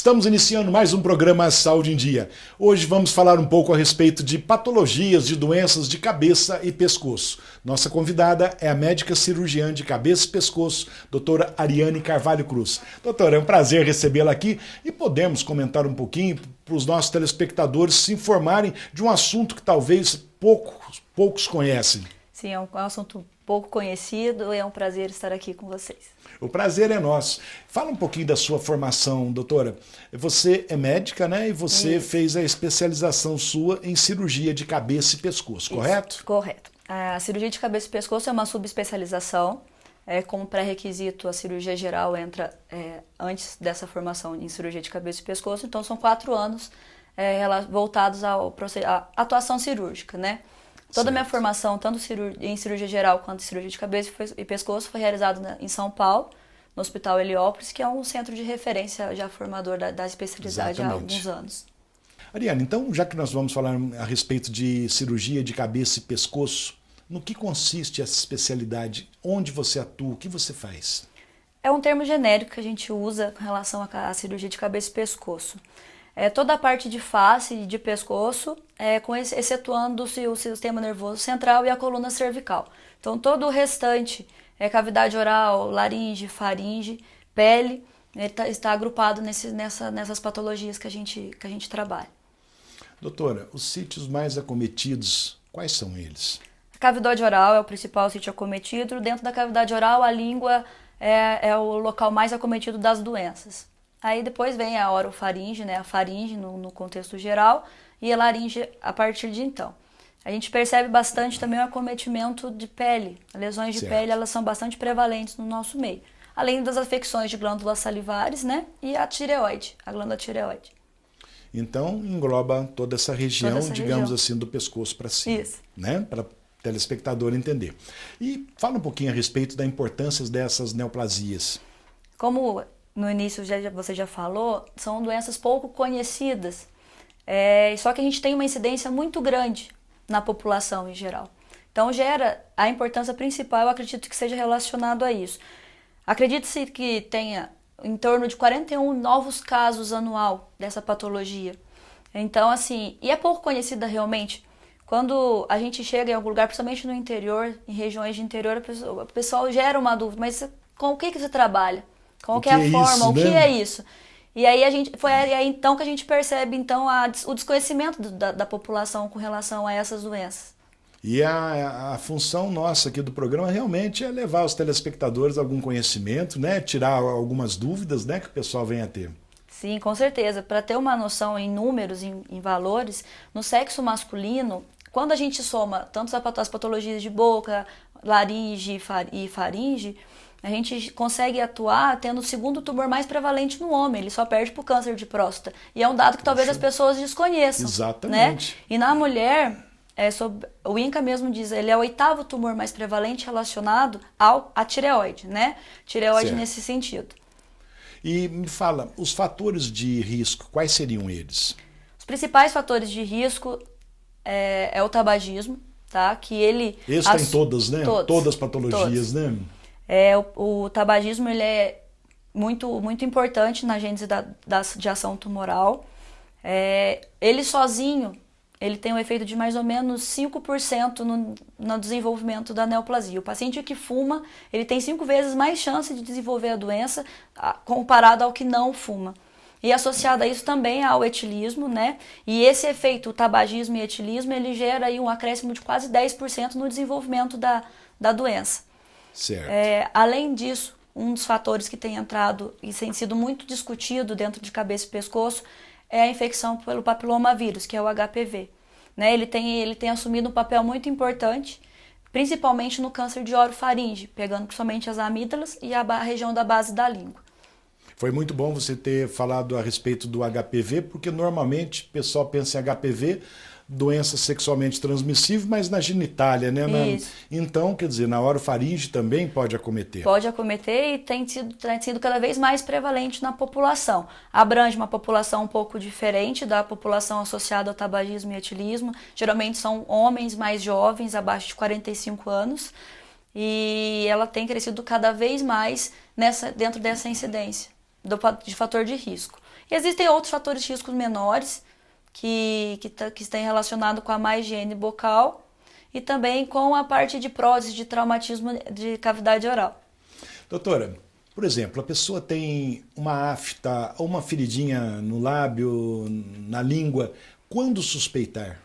Estamos iniciando mais um programa Saúde em Dia. Hoje vamos falar um pouco a respeito de patologias de doenças de cabeça e pescoço. Nossa convidada é a médica cirurgiã de cabeça e pescoço, doutora Ariane Carvalho Cruz. Doutora, é um prazer recebê-la aqui e podemos comentar um pouquinho para os nossos telespectadores se informarem de um assunto que talvez poucos conhecem. Sim, é um assunto pouco conhecido e é um prazer estar aqui com vocês. O prazer é nosso. Fala um pouquinho da sua formação, doutora. Você é médica, né? E você fez a especialização sua em cirurgia de cabeça e pescoço, correto? Correto. A cirurgia de cabeça e pescoço é uma subespecialização. Como pré-requisito, a cirurgia geral entra antes dessa formação em cirurgia de cabeça e pescoço. Então, são 4 anos voltados à atuação cirúrgica, né? Toda a minha formação, tanto em cirurgia geral quanto em cirurgia de cabeça e pescoço, foi realizada em São Paulo, no Hospital Heliópolis, que é um centro de referência já formador da especialidade há alguns anos. Ariane, então, já que nós vamos falar a respeito de cirurgia de cabeça e pescoço, no que consiste essa especialidade? Onde você atua? O que você faz? É um termo genérico que a gente usa com relação à cirurgia de cabeça e pescoço. Toda a parte de face e de pescoço, excetuando-se o sistema nervoso central e a coluna cervical. Então, todo o restante, cavidade oral, laringe, faringe, pele, está agrupado nessas patologias que a gente trabalha. Doutora, os sítios mais acometidos, quais são eles? A cavidade oral é o principal sítio acometido. Dentro da cavidade oral, a língua é o local mais acometido das doenças. Aí depois vem a orofaringe, né, a faringe no contexto geral, e a laringe a partir de então. A gente percebe bastante também o acometimento de pele. Lesões de pele, elas são bastante prevalentes no nosso meio. Além das afecções de glândulas salivares, né, e a tireoide, a glândula tireoide. Então, engloba toda essa região, digamos assim, do pescoço para cima. Isso. Né, para o telespectador entender. E fala um pouquinho a respeito da importância dessas neoplasias. Como no início você já falou, são doenças pouco conhecidas, só que a gente tem uma incidência muito grande na população em geral. Então gera a importância principal, eu acredito que seja relacionado a isso. Acredita-se que tenha em torno de 41 novos casos anual dessa patologia. Então assim, e é pouco conhecida realmente. Quando a gente chega em algum lugar, principalmente no interior, em regiões de interior, o pessoal gera uma dúvida, mas com o que você trabalha? Qual que é a forma? Isso, o que né? é isso? E aí foi aí então que a gente percebe então o desconhecimento da população com relação a essas doenças. E a função nossa aqui do programa realmente é levar aos telespectadores algum conhecimento, né? Tirar algumas dúvidas, né, que o pessoal venha a ter. Sim, com certeza. Para ter uma noção em números, em valores, no sexo masculino, quando a gente soma tanto as patologias de boca, laringe e faringe, a gente consegue atuar tendo o segundo tumor mais prevalente no homem. Ele só perde para o câncer de próstata. E é um dado que talvez as pessoas desconheçam. Exatamente. Né? E na mulher, o INCA mesmo diz, ele é o 8º tumor mais prevalente relacionado à tireoide, né? Tireoide nesse sentido. E me fala, os fatores de risco, quais seriam eles? Os principais fatores de risco é o tabagismo, tá? Que ele... Esse está em todas, né? Todas as patologias, né? O tabagismo ele é muito, muito importante na gênese de ação tumoral. Ele sozinho, ele tem um efeito de mais ou menos 5% no desenvolvimento da neoplasia. O paciente que fuma, ele tem 5 vezes mais chance de desenvolver a doença comparado ao que não fuma. E associado a isso também ao etilismo, né? E esse efeito, o tabagismo e etilismo, ele gera aí um acréscimo de quase 10% no desenvolvimento da doença. Certo. Além disso, um dos fatores que tem entrado e tem sido muito discutido dentro de cabeça e pescoço é a infecção pelo papilomavírus, que é o HPV. Né? Ele tem assumido um papel muito importante, principalmente no câncer de orofaringe, pegando principalmente as amígdalas e a região da base da língua. Foi muito bom você ter falado a respeito do HPV, porque normalmente o pessoal pensa em HPV, doença sexualmente transmissível, mas na genitália, né? Então, quer dizer, na orofaringe também pode acometer. Pode acometer e tem sido cada vez mais prevalente na população. Abrange uma população um pouco diferente da população associada ao tabagismo e etilismo. Geralmente são homens mais jovens, abaixo de 45 anos. E ela tem crescido cada vez mais dentro dessa incidência de fator de risco. E existem outros fatores de riscos menores que estão relacionados com a má higiene bucal e também com a parte de prótese, de traumatismo de cavidade oral. Doutora, por exemplo, a pessoa tem uma afta ou uma feridinha no lábio, na língua, quando suspeitar?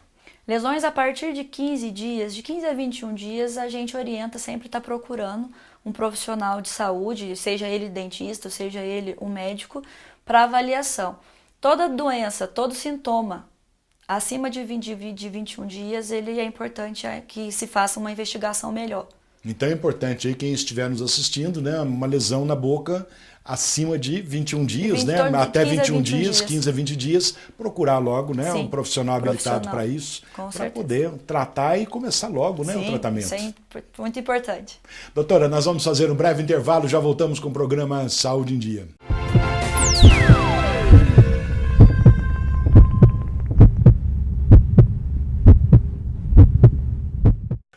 Lesões a partir de 15 dias, de 15 a 21 dias, a gente orienta sempre estar procurando um profissional de saúde, seja ele dentista, seja ele um médico, para avaliação. Toda doença, todo sintoma acima de 21 dias, ele é importante que se faça uma investigação melhor. Então é importante aí quem estiver nos assistindo, né, uma lesão na boca acima de 21 dias, né, até 21 dias, 15 a 20 dias, procurar logo, né, um profissional habilitado para isso, para poder tratar e começar logo, né, o tratamento. Isso é muito importante. Doutora, nós vamos fazer um breve intervalo, já voltamos com o programa Saúde em Dia.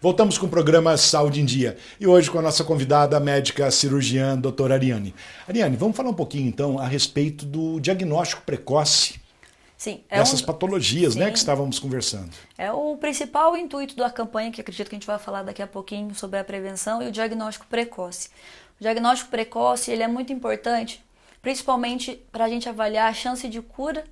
Voltamos com o programa Saúde em Dia e hoje com a nossa convidada, a médica cirurgiã, doutora Ariane. Ariane, vamos falar um pouquinho então a respeito do diagnóstico precoce dessas patologias, né, que estávamos conversando. É o principal intuito da campanha, que acredito que a gente vai falar daqui a pouquinho sobre a prevenção e o diagnóstico precoce. O diagnóstico precoce ele é muito importante, principalmente para a gente avaliar a chance de cura,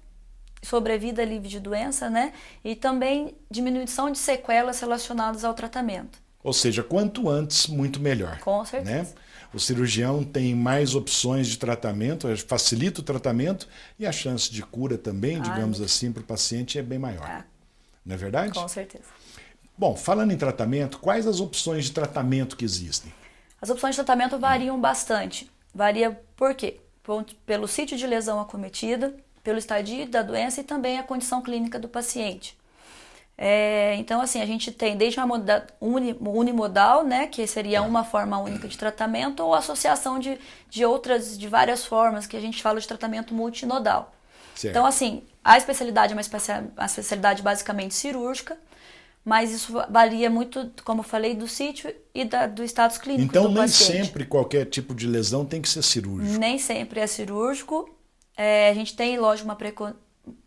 sobrevida livre de doença, né? E também diminuição de sequelas relacionadas ao tratamento. Ou seja, quanto antes, muito melhor. Com certeza. Né? O cirurgião tem mais opções de tratamento, facilita o tratamento e a chance de cura também, digamos assim, para o paciente é bem maior. Não é verdade? Com certeza. Bom, falando em tratamento, quais as opções de tratamento que existem? As opções de tratamento variam bastante. Varia por quê? Pelo sítio de lesão acometida, pelo estadio da doença e também a condição clínica do paciente. Então, assim, a gente tem desde uma unimodal, né, que seria uma forma única de tratamento, ou associação de várias formas, que a gente fala de tratamento multinodal. Certo. Então, assim, a especialidade é uma especialidade basicamente cirúrgica, mas isso varia muito, como eu falei, do sítio e do status clínico do paciente. Então, nem sempre qualquer tipo de lesão tem que ser cirúrgico. Nem sempre é cirúrgico. A gente tem, lógico,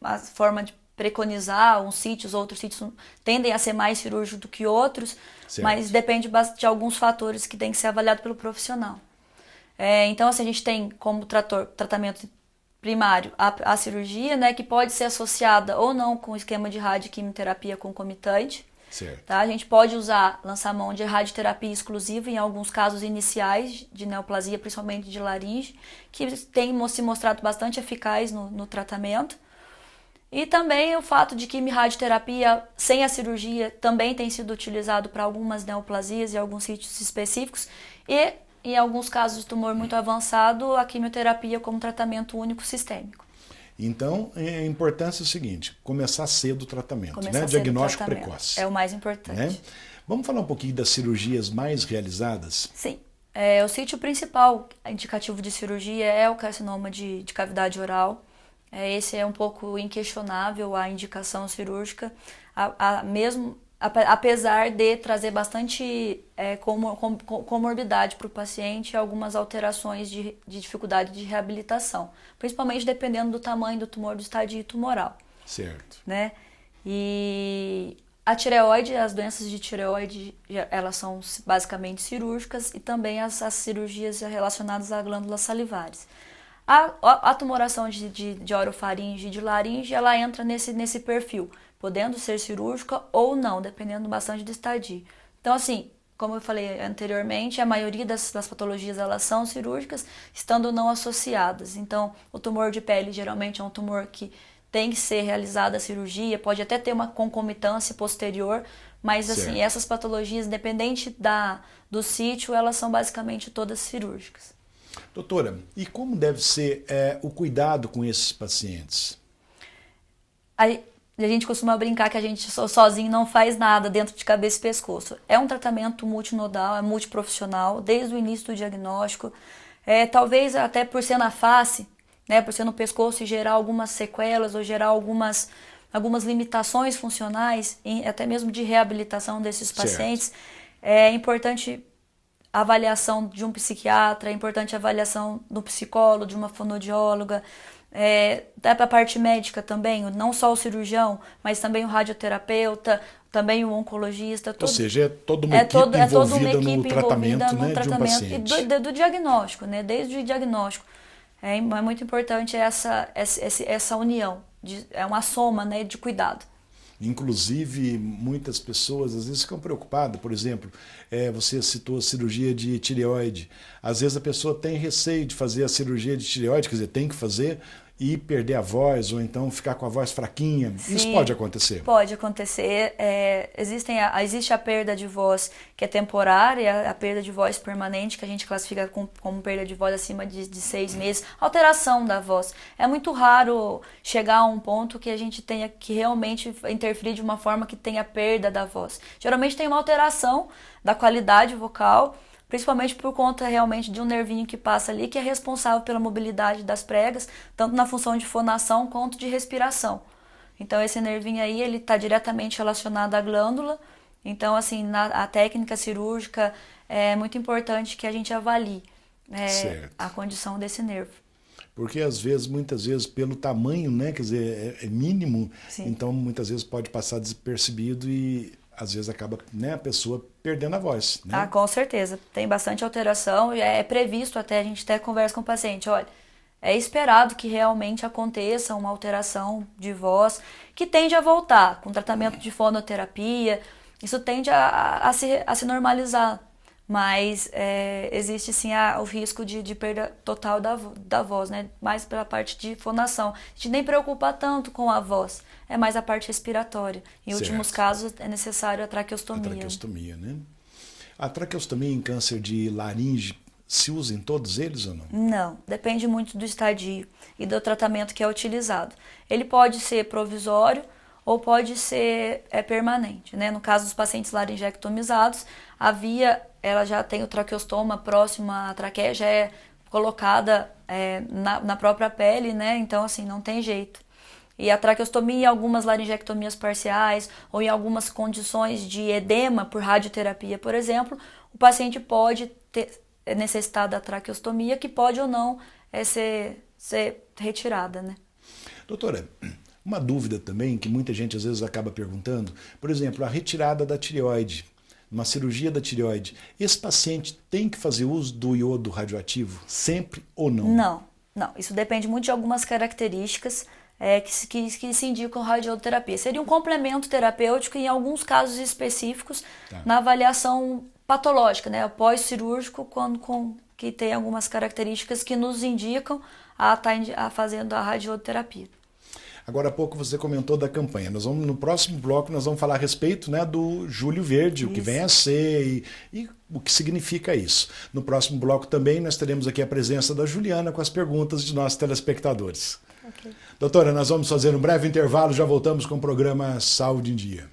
uma forma de preconizar uns sítios, outros sítios tendem a ser mais cirúrgicos do que outros, certo. Mas depende de alguns fatores que tem que ser avaliado pelo profissional. Então, assim, a gente tem como tratamento primário a cirurgia, né, que pode ser associada ou não com o esquema de radioquimioterapia concomitante. Certo. Tá? A gente pode lançar mão de radioterapia exclusiva em alguns casos iniciais de neoplasia, principalmente de laringe, que tem se mostrado bastante eficaz no tratamento. E também o fato de que radioterapia sem a cirurgia também tem sido utilizado para algumas neoplasias e alguns sítios específicos. E em alguns casos de tumor muito avançado, a quimioterapia como tratamento único sistêmico. Então, a importância é o seguinte, começar cedo o tratamento, né? Diagnóstico precoce. É o mais importante. Né? Vamos falar um pouquinho das cirurgias mais realizadas? Sim. O sítio principal indicativo de cirurgia é o carcinoma de cavidade oral. Esse é um pouco inquestionável a indicação cirúrgica, apesar de trazer bastante comorbidade para o paciente e algumas alterações de dificuldade de reabilitação, principalmente dependendo do tamanho do tumor, do estadio tumoral. Certo. Né? E a tireoide, as doenças de tireoide, elas são basicamente cirúrgicas e também as cirurgias relacionadas a glândulas salivares. A tumoração de orofaringe e de laringe, ela entra nesse perfil, podendo ser cirúrgica ou não, dependendo bastante do estadio. Então, assim, como eu falei anteriormente, a maioria das patologias elas são cirúrgicas, estando não associadas. Então, o tumor de pele geralmente é um tumor que tem que ser realizada a cirurgia, pode até ter uma concomitância posterior, mas assim, essas patologias, independente do sítio, elas são basicamente todas cirúrgicas. Doutora, e como deve ser o cuidado com esses pacientes? A gente costuma brincar que a gente sozinho não faz nada dentro de cabeça e pescoço. É um tratamento multinodal, é multiprofissional, desde o início do diagnóstico. Talvez até por ser na face, né, por ser no pescoço e gerar algumas sequelas ou gerar algumas limitações funcionais, até mesmo de reabilitação desses pacientes. É importante a avaliação de um psiquiatra, é importante a avaliação do psicólogo, de uma fonoaudióloga, Dá para a parte médica também, não só o cirurgião, mas também o radioterapeuta, também o oncologista. Ou seja, é toda uma equipe envolvida no tratamento, né, de um paciente. E do diagnóstico, né, desde o diagnóstico. É muito importante essa união, é uma soma, né, de cuidado. Inclusive, muitas pessoas às vezes ficam preocupadas, por exemplo, você citou a cirurgia de tireoide. Às vezes a pessoa tem receio de fazer a cirurgia de tireoide, quer dizer, tem que fazer e perder a voz, ou então ficar com a voz fraquinha. Sim, isso pode acontecer? Pode acontecer. Existe a perda de voz que é temporária, a perda de voz permanente, que a gente classifica como perda de voz acima de 6 meses, alteração da voz. É muito raro chegar a um ponto que a gente tenha que realmente interferir de uma forma que tenha perda da voz. Geralmente tem uma alteração da qualidade vocal, principalmente por conta realmente de um nervinho que passa ali, que é responsável pela mobilidade das pregas, tanto na função de fonação quanto de respiração. Então esse nervinho aí, ele está diretamente relacionado à glândula. Então, assim, a técnica cirúrgica é muito importante que a gente avalie a condição desse nervo. Porque muitas vezes, pelo tamanho, né, quer dizer, é mínimo, Sim. Então muitas vezes pode passar despercebido e às vezes acaba, né, a pessoa perdendo a voz. Né? Ah, com certeza. Tem bastante alteração e é previsto até, a gente até conversa com o paciente, olha, é esperado que realmente aconteça uma alteração de voz que tende a voltar com tratamento de fonoterapia, isso tende a se normalizar, mas existe sim o risco de perda total da voz, né? Mais pela parte de fonação. A gente nem preocupa tanto com a voz, é mais a parte respiratória. Em últimos casos é necessário a traqueostomia. A traqueostomia, né? A traqueostomia em câncer de laringe se usa em todos eles ou não? Não, depende muito do estadio e do tratamento que é utilizado. Ele pode ser provisório ou pode ser permanente, né? No caso dos pacientes laringectomizados, a via ela já tem o traqueostoma próximo à traqueia, já é colocada na própria pele, né? Então, assim, não tem jeito. E a traqueostomia em algumas laringectomias parciais ou em algumas condições de edema por radioterapia, por exemplo, o paciente pode ter necessidade da traqueostomia, que pode ou não ser retirada, né? Doutora, uma dúvida também que muita gente às vezes acaba perguntando, por exemplo, a retirada da tireoide, uma cirurgia da tireoide, esse paciente tem que fazer uso do iodo radioativo sempre ou não? Não. Isso depende muito de algumas características que se indicam radioterapia. Seria um complemento terapêutico em alguns casos específicos na avaliação patológica, né? Pós-cirúrgico, que tem algumas características que nos indicam a estar fazendo a radioterapia. Agora há pouco você comentou da campanha. No próximo bloco nós vamos falar a respeito, né, do Julho Verde, isso. O que vem a ser e o que significa isso. No próximo bloco também nós teremos aqui a presença da Juliana com as perguntas de nossos telespectadores. Okay. Doutora, nós vamos fazer um breve intervalo, já voltamos com o programa Saúde em Dia.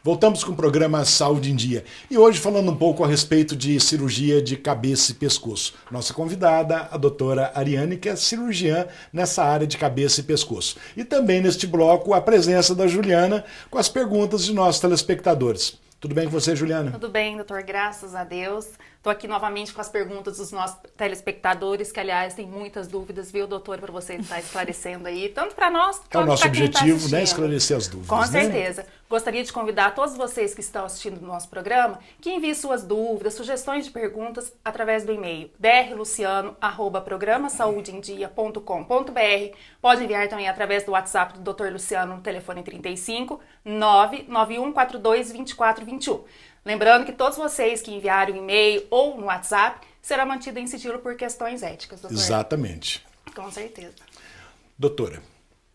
Voltamos com o programa Saúde em Dia. E hoje falando um pouco a respeito de cirurgia de cabeça e pescoço. Nossa convidada, a doutora Ariane, que é cirurgiã nessa área de cabeça e pescoço. E também neste bloco a presença da Juliana com as perguntas de nossos telespectadores. Tudo bem com você, Juliana? Tudo bem, doutor, graças a Deus. Estou aqui novamente com as perguntas dos nossos telespectadores, que, aliás, tem muitas dúvidas, viu, doutor, para você estar esclarecendo aí, tanto para nós quanto para quem está assistindo. É o nosso objetivo, né, esclarecer as dúvidas. Com certeza. Gostaria de convidar todos vocês que estão assistindo o nosso programa que enviem suas dúvidas, sugestões de perguntas através do e-mail drluciano@programasaudeendia.com.br. Pode enviar também através do WhatsApp do Dr. Luciano no telefone 35 991422421. Lembrando que todos vocês que enviarem um e-mail ou no WhatsApp será mantido em sigilo por questões éticas, doutor. Exatamente. Com certeza. Doutora,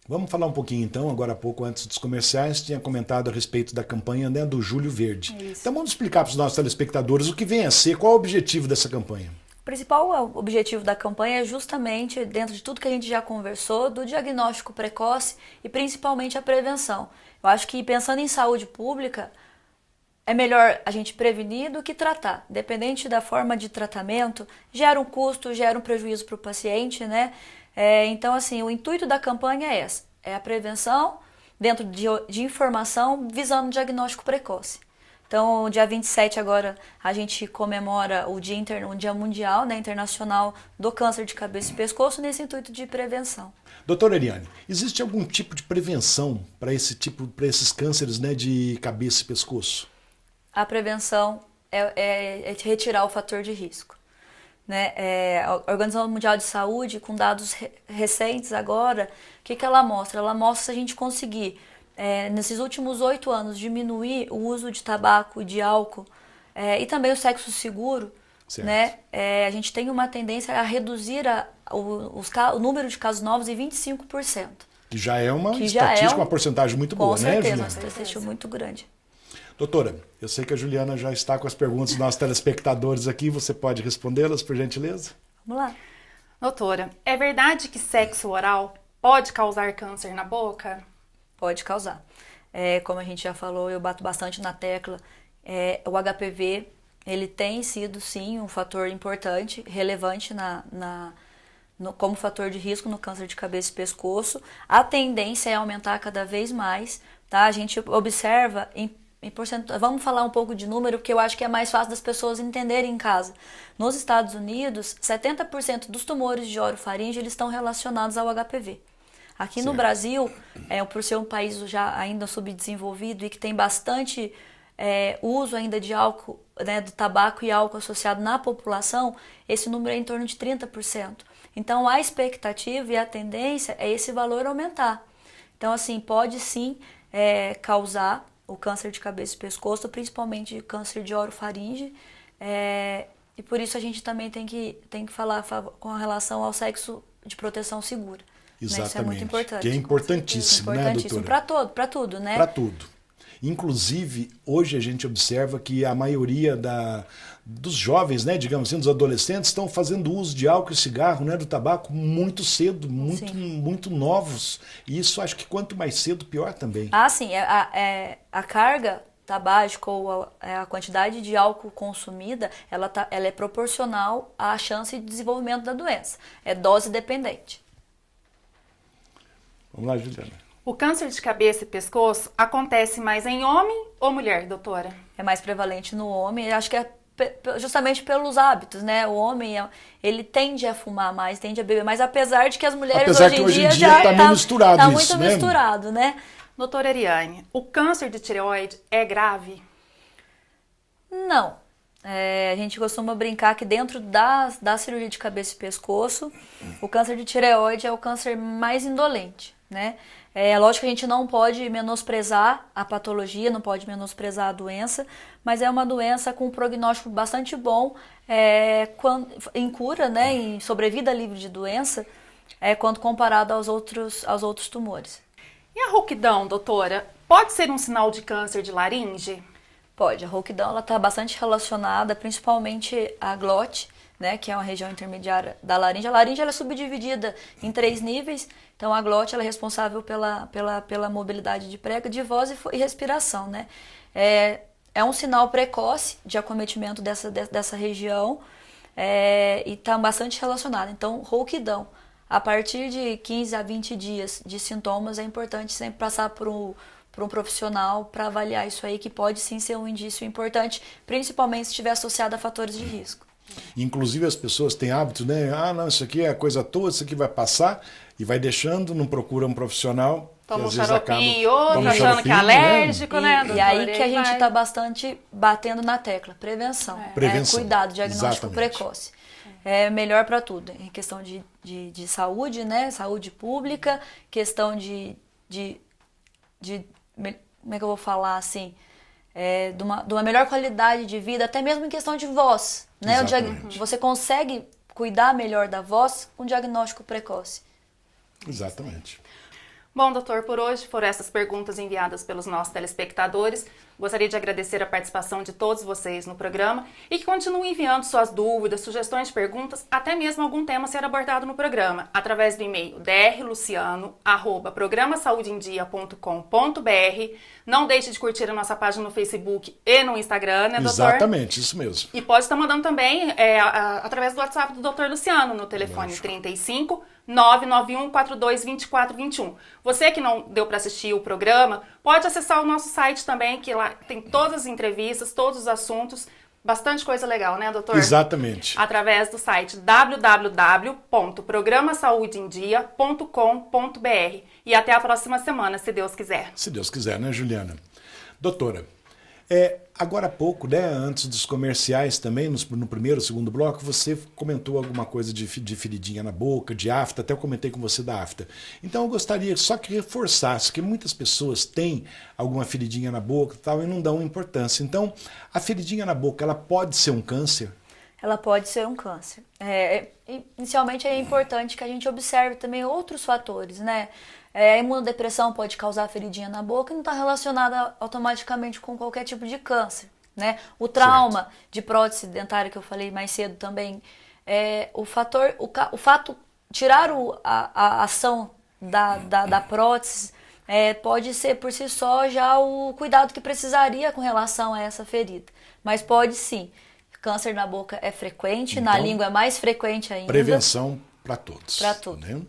vamos falar um pouquinho então, agora há pouco, antes dos comerciais, tinha comentado a respeito da campanha, né, do Julho Verde. Isso. Então vamos explicar para os nossos telespectadores o que vem a ser, qual é o objetivo dessa campanha. O principal objetivo da campanha é justamente, dentro de tudo que a gente já conversou, do diagnóstico precoce e principalmente a prevenção. Eu acho que pensando em saúde pública, é melhor a gente prevenir do que tratar. Dependente da forma de tratamento, gera um custo, gera um prejuízo para o paciente, né? Então, assim, o intuito da campanha é essa. É a prevenção dentro de informação visando o diagnóstico precoce. Então, dia 27 agora, a gente comemora o Dia Mundial, né, Internacional do Câncer de Cabeça e Pescoço, nesse intuito de prevenção. Doutora Eliane, existe algum tipo de prevenção para esses cânceres, né, de cabeça e pescoço? A prevenção é retirar o fator de risco. Né? A Organização Mundial de Saúde, com dados recentes agora, o que ela mostra? Ela mostra se a gente conseguir, nesses últimos 8 anos, diminuir o uso de tabaco e de álcool e também o sexo seguro, né? A gente tem uma tendência a reduzir o número de casos novos em 25%. Que já é uma estatística, uma porcentagem muito boa, né, Juliana? Com certeza, uma estatística muito grande. Doutora, eu sei que a Juliana já está com as perguntas dos nossos telespectadores aqui, você pode respondê-las, por gentileza? Vamos lá. Doutora, é verdade que sexo oral pode causar câncer na boca? Pode causar. Como a gente já falou, eu bato bastante na tecla, o HPV, ele tem sido, sim, um fator importante, relevante como fator de risco no câncer de cabeça e pescoço. A tendência é aumentar cada vez mais, tá? A gente observa vamos falar um pouco de número, porque eu acho que é mais fácil das pessoas entenderem em casa. Nos Estados Unidos, 70% dos tumores de orofaringe eles estão relacionados ao HPV. Aqui no Brasil, por ser um país já ainda subdesenvolvido e que tem bastante uso ainda de álcool, né, do tabaco e álcool associado na população, esse número é em torno de 30%. Então, a expectativa e a tendência é esse valor aumentar. Então, assim, pode sim causar o câncer de cabeça e pescoço, principalmente câncer de orofaringe, e por isso a gente também tem que falar com relação ao sexo de proteção segura. Exatamente. Né? Isso é muito importante. Que é importantíssimo, né, doutora? Para tudo, né? Para tudo. Inclusive, hoje a gente observa que a maioria dos jovens, né, digamos assim, dos adolescentes, estão fazendo uso de álcool e cigarro, né, do tabaco, muito cedo, muito novos. E isso acho que quanto mais cedo, pior também. Ah, sim. A carga tabágica ou a quantidade de álcool consumida, ela é proporcional à chance de desenvolvimento da doença. É dose dependente. Vamos lá, Juliana. O câncer de cabeça e pescoço acontece mais em homem ou mulher, doutora? É mais prevalente no homem, acho que é justamente pelos hábitos, né? O homem, ele tende a fumar mais, tende a beber mais, apesar de que as mulheres hoje em dia já tá meio misturado tá isso, muito né? misturado, né? Doutora Eliane, o câncer de tireoide é grave? Não. A gente costuma brincar que dentro da cirurgia de cabeça e pescoço, o câncer de tireoide é o câncer mais indolente, né? Lógico que a gente não pode menosprezar a patologia, não pode menosprezar a doença, mas é uma doença com um prognóstico bastante bom em cura, né, em sobrevida livre de doença, quando comparado aos outros tumores. E a rouquidão, doutora, pode ser um sinal de câncer de laringe? Pode. A rouquidão está bastante relacionada, principalmente à glote, né, que é uma região intermediária da laringe. A laringe ela é subdividida em 3 níveis, então a glote ela é responsável pela mobilidade de prega, de voz e respiração, né? É um sinal precoce de acometimento dessa região e está bastante relacionado. Então, rouquidão, a partir de 15 a 20 dias de sintomas, é importante sempre passar por um profissional para avaliar isso aí, que pode sim ser um indício importante, principalmente se estiver associado a fatores de risco. Inclusive as pessoas têm hábito, né? Ah, não, isso aqui é coisa toda, isso aqui vai passar, e vai deixando, não procura um profissional. Toma um xaropinho, outro achando que é alérgico, né? E aí que a gente está bastante batendo na tecla, prevenção. Cuidado, diagnóstico precoce. É melhor para tudo, em questão de saúde, né? Saúde pública, questão de como é que eu vou falar assim? De uma melhor qualidade de vida, até mesmo em questão de voz, né? Você consegue cuidar melhor da voz com diagnóstico precoce. Exatamente. Bom, doutor, por hoje foram essas perguntas enviadas pelos nossos telespectadores. Gostaria de agradecer a participação de todos vocês no programa e que continuem enviando suas dúvidas, sugestões de perguntas, até mesmo algum tema ser abordado no programa, através do e-mail drluciano@programasaudeendia.com.br. Não deixe de curtir a nossa página no Facebook e no Instagram, né, doutor? Exatamente, isso mesmo. E pode estar mandando também através do WhatsApp do Dr. Luciano, no telefone 35 991422421. Você que não deu para assistir o programa, pode acessar o nosso site também, que lá tem todas as entrevistas, todos os assuntos, bastante coisa legal, né, doutor? Exatamente. Através do site www.programasaudeendia.com.br. E até a próxima semana, se Deus quiser. Se Deus quiser, né, Juliana? Doutora, agora há pouco, né, antes dos comerciais também, no primeiro, segundo bloco, você comentou alguma coisa de feridinha na boca, de afta, até eu comentei com você da afta. Então eu gostaria só que reforçasse que muitas pessoas têm alguma feridinha na boca e tal e não dão importância. Então, a feridinha na boca, ela pode ser um câncer? Ela pode ser um câncer. Inicialmente é importante que a gente observe também outros fatores, né? A imunodepressão pode causar feridinha na boca e não está relacionada automaticamente com qualquer tipo de câncer, né? O trauma de prótese dentária que eu falei mais cedo também, o fato tirar a ação da prótese pode ser por si só já o cuidado que precisaria com relação a essa ferida, mas pode sim. Câncer na boca é frequente, então, na língua é mais frequente ainda. Prevenção para todos. Para todos. Né?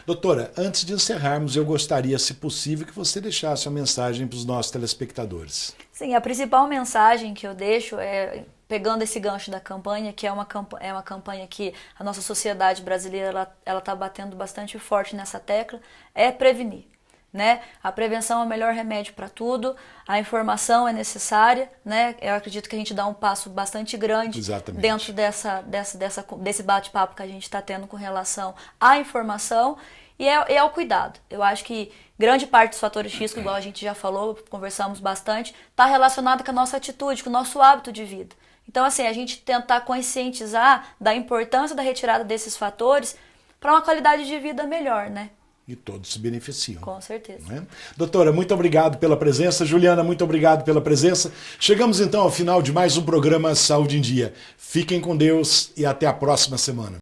Doutora, antes de encerrarmos, eu gostaria, se possível, que você deixasse uma mensagem para os nossos telespectadores. Sim, a principal mensagem que eu deixo pegando esse gancho da campanha, que é uma campanha que a nossa sociedade brasileira ela está batendo bastante forte nessa tecla, é prevenir. Né? A prevenção é o melhor remédio para tudo, a informação é necessária, né? Eu acredito que a gente dá um passo bastante grande Exatamente. Dentro desse bate-papo que a gente está tendo com relação à informação e ao cuidado. Eu acho que grande parte dos fatores de risco, igual a gente já falou, conversamos bastante, está relacionado com a nossa atitude, com o nosso hábito de vida. Então, assim, a gente tentar conscientizar da importância da retirada desses fatores para uma qualidade de vida melhor, né? E todos se beneficiam. Com certeza. Né? Doutora, muito obrigado pela presença. Juliana, muito obrigado pela presença. Chegamos então ao final de mais um programa Saúde em Dia. Fiquem com Deus e até a próxima semana.